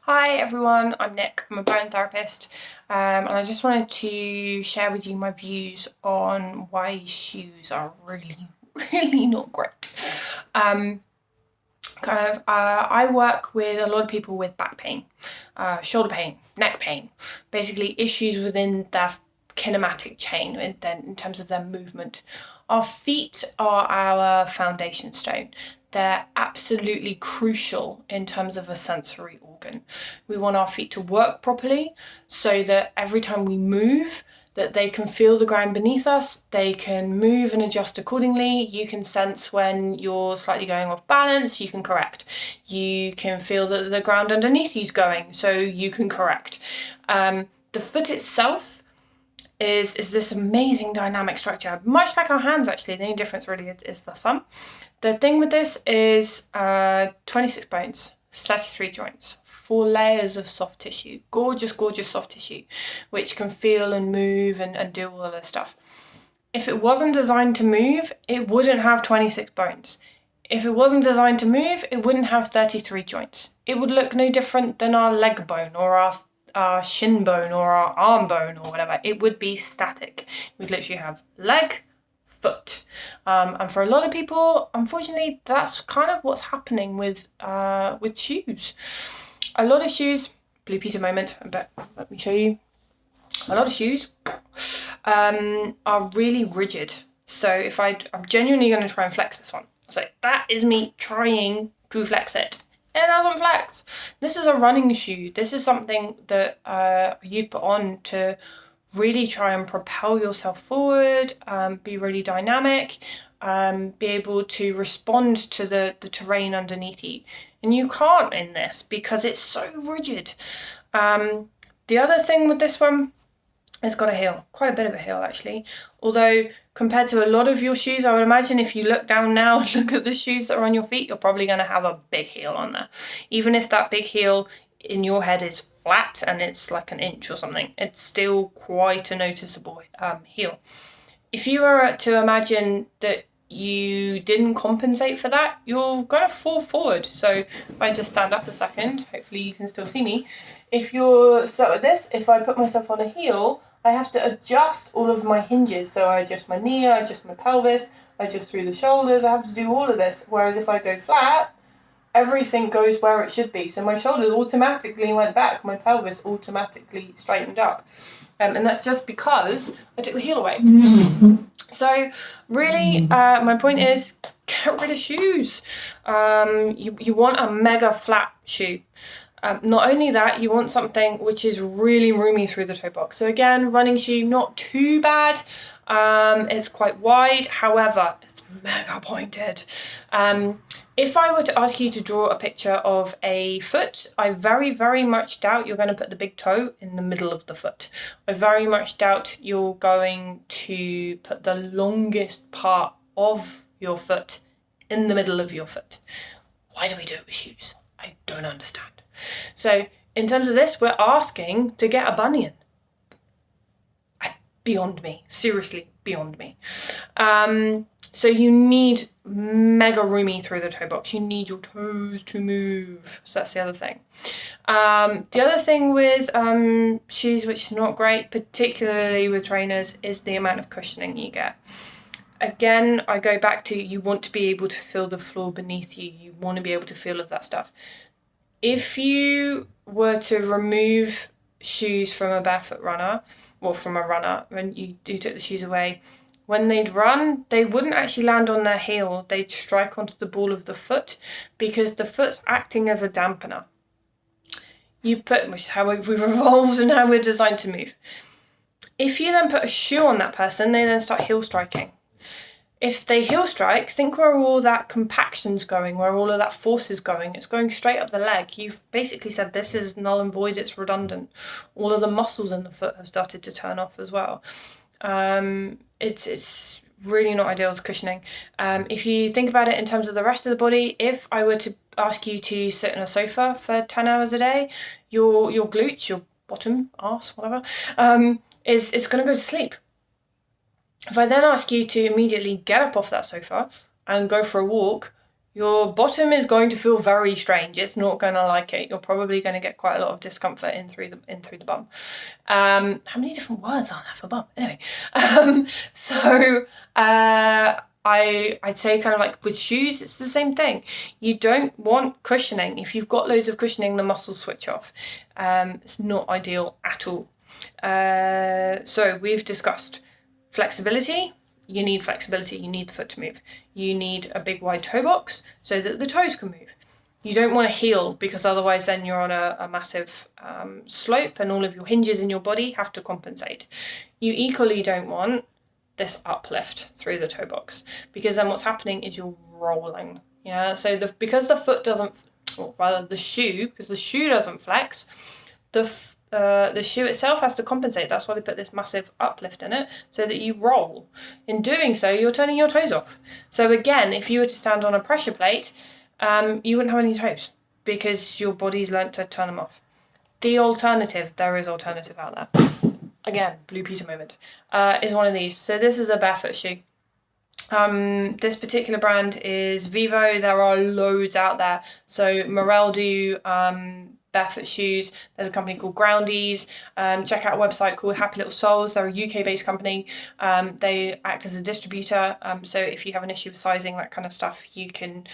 Hi everyone, I'm Nick, I'm a bone therapist, and I just wanted to share with you my views on why shoes are really not great. I work with a lot of people with back pain, shoulder pain, neck pain, basically issues within their kinematic chain in terms of their movement. Our feet are our foundation stone. They're absolutely crucial in terms of a sensory organ. We want our feet to work properly so that every time we move, that they can feel the ground beneath us, they can move and adjust accordingly. You can sense when you're slightly going off balance, you can correct. You can feel that the ground underneath you is going, so you can correct. The foot itself is this amazing dynamic structure, much like our hands actually. The only difference really is the thumb. The thing with this is 26 bones, 33 joints, 4 layers of soft tissue, gorgeous soft tissue, which can feel and move and do all of this stuff. If it wasn't designed to move, it wouldn't have 26 bones. If it wasn't designed to move, it wouldn't have 33 joints. It would look no different than our leg bone or our shin bone or our arm bone or whatever. It would be static. We'd literally have leg, foot. And for a lot of people, unfortunately, that's kind of what's happening with shoes. A lot of shoes, Blue Peter moment, let me show you. A lot of shoes are really rigid. So if I'm genuinely going to try and flex this one. So that is me trying to flex it. It doesn't flex. This is a running shoe. This is something that you'd put on to really try and propel yourself forward, be really dynamic, be able to respond to the terrain underneath you. And you can't in this because it's so rigid. The other thing with this one, it's got a heel, quite a bit of a heel actually. Although compared to a lot of your shoes, I would imagine if you look down now and look at the shoes that are on your feet, you're probably going to have a big heel on there. Even if that big heel in your head is flat and it's like an inch or something, it's still quite a noticeable heel. If you were to imagine that you didn't compensate for that, you're going to fall forward. So if I just stand up a second, hopefully you can still see me. If you're stuck with this, if I put myself on a heel, I have to adjust all of my hinges. So I adjust my knee, I adjust my pelvis, I adjust through the shoulders, I have to do all of this. Whereas if I go flat, everything goes where it should be. So my shoulders automatically went back, my pelvis automatically straightened up. And that's just because I took the heel away. So really, my point is, get rid of shoes. You want a mega flat shoe. Not only that, you want something which is really roomy through the toe box. So again, running shoe, not too bad. It's quite wide, however, it's mega pointed. If I were to ask you to draw a picture of a foot, I very much doubt you're going to put the big toe in the middle of the foot. I very much doubt you're going to put the longest part of your foot in the middle of your foot. Why do we do it with shoes? I don't understand. So in terms of this, we're asking to get a bunion. Beyond me, seriously, beyond me. So you need mega roomy through the toe box. You need your toes to move. So that's the other thing. The other thing with shoes, which is not great, particularly with trainers, is the amount of cushioning you get. Again, I go back to, you want to be able to feel the floor beneath you. You want to be able to feel of that stuff. If you were to remove shoes from a barefoot runner, or from a runner, when you took the shoes away, when they'd run, they wouldn't actually land on their heel. They'd strike onto the ball of the foot because the foot's acting as a dampener. Which is how we've evolved and how we're designed to move. If you then put a shoe on that person, they then start heel striking. If they heel strike, think where all that compaction's going, where all of that force is going. It's going straight up the leg. You've basically said this is null and void, it's redundant. All of the muscles in the foot have started to turn off as well. It's really not ideal with cushioning. If you think about it in terms of the rest of the body, if I were to ask you to sit on a sofa for 10 hours a day, your glutes, your bottom, arse, whatever, it's going to go to sleep. If I then ask you to immediately get up off that sofa and go for a walk, your bottom is going to feel very strange. It's not going to like it. You're probably going to get quite a lot of discomfort in through the bum. How many different words are there for bum? Anyway, I'd say kind of like with shoes, it's the same thing. You don't want cushioning. If you've got loads of cushioning, the muscles switch off. It's not ideal at all. So we've discussed flexibility. You need flexibility. You need the foot to move. You need a big wide toe box so that the toes can move. You don't want to heel because otherwise then you're on a massive slope and all of your hinges in your body have to compensate. You equally don't want this uplift through the toe box because then what's happening is you're rolling. Yeah. So because the foot doesn't, or rather the shoe, because the shoe doesn't flex, the shoe itself has to compensate. That's why they put this massive uplift in it so that you roll. In doing so, you're turning your toes off. So again, if you were to stand on a pressure plate, you wouldn't have any toes because your body's learnt to turn them off. The alternative, there is alternative out there. Again, Blue Peter moment, is one of these. So this is a barefoot shoe. This particular brand is Vivo. There are loads out there. So Morel do barefoot shoes. There's a company called Groundies. Check out a website called Happy Little Soles. They're a UK-based company. They act as a distributor. So if you have an issue with sizing, that kind of stuff, you can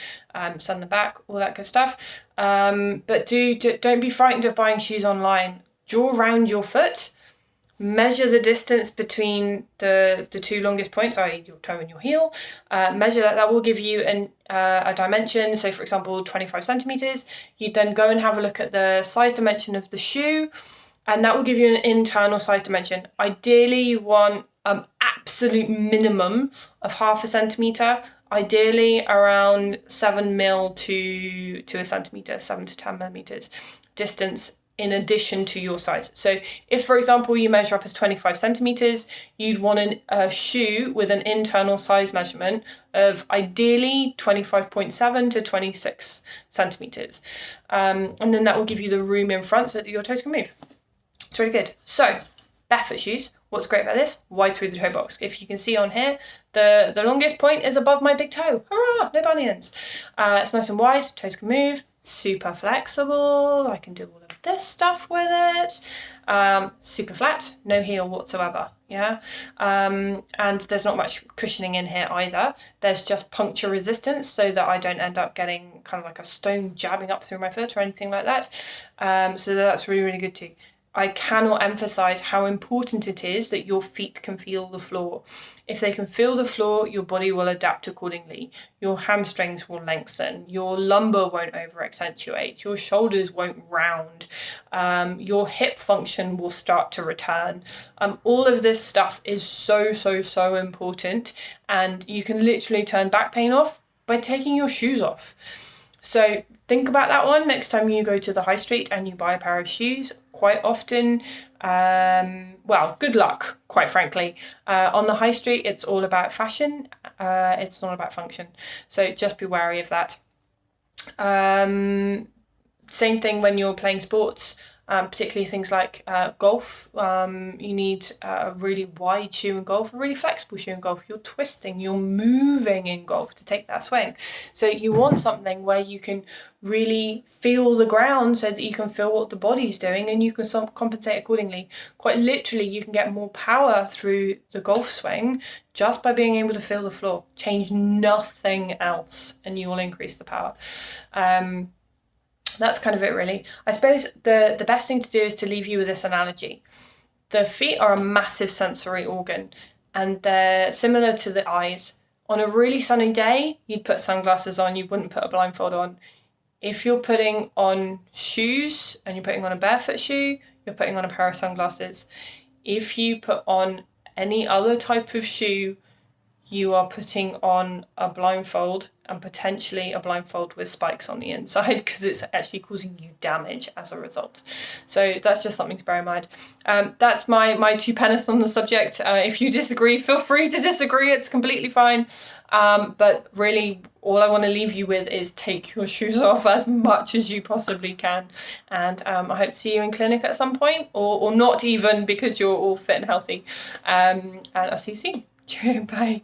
send them back, all that good stuff. But don't be frightened of buying shoes online. Draw around your foot. Measure the distance between the two longest points, i.e. your toe and your heel. Measure that. That will give you a dimension. So for example, 25 centimeters. You then go and have a look at the size dimension of the shoe, and that will give you an internal size dimension. Ideally, you want an absolute minimum of 0.5 centimeter. Ideally, around 7 mil to a centimeter, 7 to 10 millimeters distance in addition to your size. So if, for example, you measure up as 25 centimeters, you'd want a shoe with an internal size measurement of ideally 25.7 to 26 centimeters. And then that will give you the room in front so that your toes can move. It's really good. So barefoot shoes, what's great about this? Wide through the toe box. If you can see on here, the longest point is above my big toe. Hurrah, no bunions. It's nice and wide, toes can move, super flexible. I can do all of this stuff with it. Super flat, no heel whatsoever. Yeah. And there's not much cushioning in here either. There's just puncture resistance so that I don't end up getting kind of like a stone jabbing up through my foot or anything like that. So that's really, really good too. I cannot emphasize how important it is that your feet can feel the floor. If they can feel the floor, your body will adapt accordingly. Your hamstrings will lengthen. Your lumbar won't over accentuate. Your shoulders won't round. Your hip function will start to return. All of this stuff is so, so, so important. And you can literally turn back pain off by taking your shoes off. So think about that one next time you go to the high street and you buy a pair of shoes. Quite often, well, good luck, quite frankly. On the high street, it's all about fashion. It's not about function. So just be wary of that. Same thing when you're playing sports. Particularly things like golf. You need a really wide shoe in golf, a really flexible shoe in golf. You're twisting, you're moving in golf to take that swing. So you want something where you can really feel the ground so that you can feel what the body's doing and you can compensate accordingly. Quite literally, you can get more power through the golf swing just by being able to feel the floor. Change nothing else and you will increase the power. That's kind of it, really. I suppose the best thing to do is to leave you with this analogy. The feet are a massive sensory organ, and they're similar to the eyes. On a really sunny day, you'd put sunglasses on, you wouldn't put a blindfold on. If you're putting on shoes and you're putting on a barefoot shoe, you're putting on a pair of sunglasses. If you put on any other type of shoe, you are putting on a blindfold, and potentially a blindfold with spikes on the inside because it's actually causing you damage as a result. So that's just something to bear in mind. That's my 2 pence on the subject. If you disagree, feel free to disagree. It's completely fine. But really, all I want to leave you with is take your shoes off as much as you possibly can. And I hope to see you in clinic at some point, or not even, because you're all fit and healthy. And I'll see you soon. Bye.